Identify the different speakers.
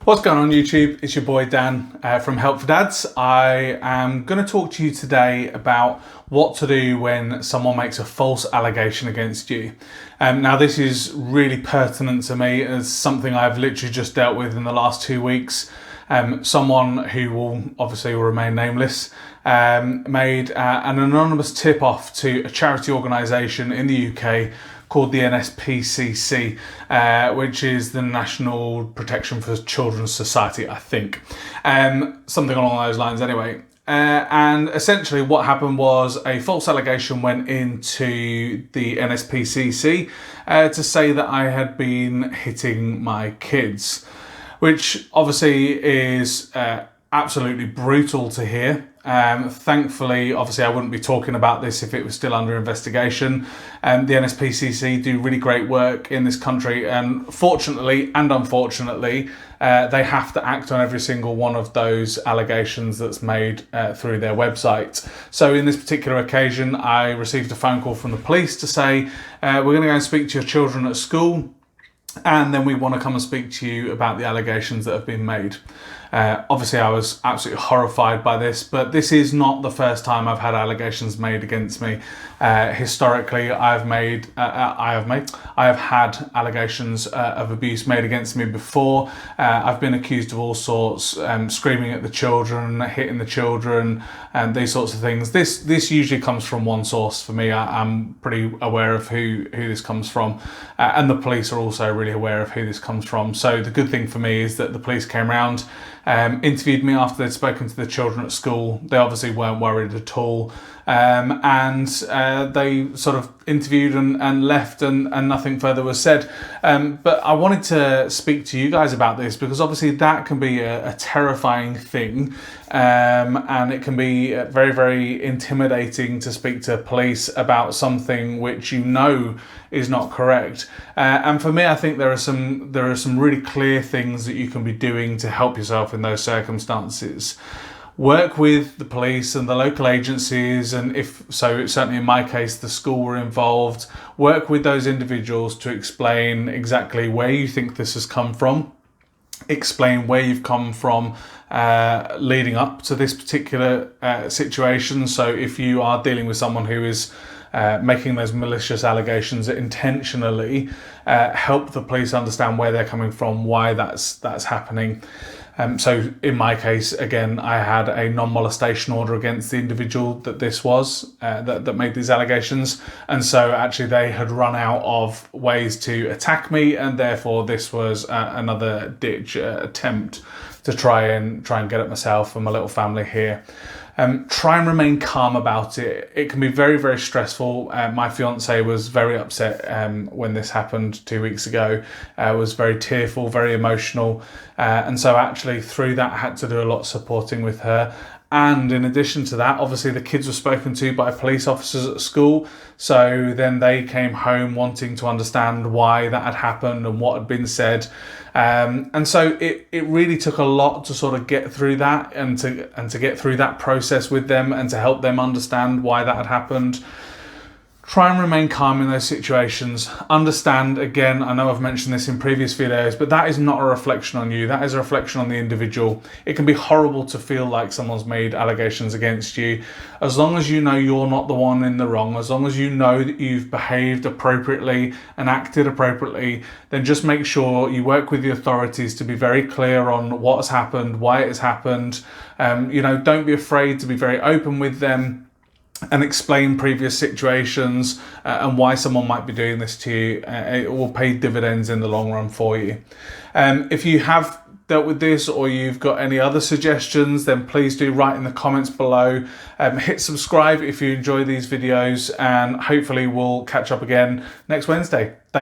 Speaker 1: What's going on YouTube? It's your boy Dan from Help for Dads. I am going to talk to you today about what to do when someone makes a false allegation against you. Now this is really pertinent to me as something I've literally just dealt with in the last 2 weeks. Someone who will obviously remain nameless made an anonymous tip off to a charity organisation in the UK called the NSPCC, which is the National Protection for Children Society, I think. Something along those lines anyway. And essentially what happened was a false allegation went into the NSPCC to say that I had been hitting my kids, which obviously is absolutely brutal to hear. Thankfully, obviously I wouldn't be talking about this if it was still under investigation. The NSPCC do really great work in this country, and fortunately and unfortunately, they have to act on every single one of those allegations that's made through their website. So in this particular occasion, I received a phone call from the police to say, we're going to go and speak to your children at school, and then we want to come and speak to you about the allegations that have been made. Obviously I was absolutely horrified by this, but this is not the first time I've had allegations made against me. Historically, I have had allegations of abuse made against me before. I've been accused of all sorts, screaming at the children, hitting the children, and these sorts of things. This usually comes from one source for me. I'm pretty aware of who this comes from, and the police are also really aware of who this comes from. So the good thing for me is that the police came around, interviewed me after they'd spoken to the children at school. They obviously weren't worried at all. And they sort of interviewed and left, and nothing further was said. But I wanted to speak to you guys about this because obviously that can be a terrifying thing, and it can be very, very intimidating to speak to police about something which you know is not correct. And for me, I think there are some really clear things that you can be doing to help yourself in those circumstances. Work with the police and the local agencies, and if so, certainly in my case, the school were involved. Work with those individuals to explain exactly where you think this has come from, explain where you've come from leading up to this particular situation. So if you are dealing with someone who is making those malicious allegations intentionally, help the police understand where they're coming from, why that's happening. So in my case, again, I had a non-molestation order against the individual that this was, that made these allegations. And so actually they had run out of ways to attack me, and therefore this was another ditch attempt to try and get at myself and my little family here. Try and remain calm about it. It can be very, very stressful. My fiance was very upset when this happened 2 weeks ago. Was very tearful, very emotional. And so actually through that I had to do a lot of supporting with her. And in addition to that, obviously the kids were spoken to by police officers at school. So then they came home wanting to understand why that had happened and what had been said. And so it really took a lot to sort of get through that and to get through that process with them and to help them understand why that had happened. Try and remain calm in those situations. Understand, again, I know I've mentioned this in previous videos, but that is not a reflection on you. That is a reflection on the individual. It can be horrible to feel like someone's made allegations against you. As long as you know you're not the one in the wrong, as long as you know that you've behaved appropriately and acted appropriately, then just make sure you work with the authorities to be very clear on what has happened, why it has happened. Don't be afraid to be very open with them and explain previous situations and why someone might be doing this to you. It will pay dividends in the long run for you. If you have dealt with this or you've got any other suggestions, then please do write in the comments below. Hit subscribe if you enjoy these videos, and hopefully we'll catch up again next Wednesday.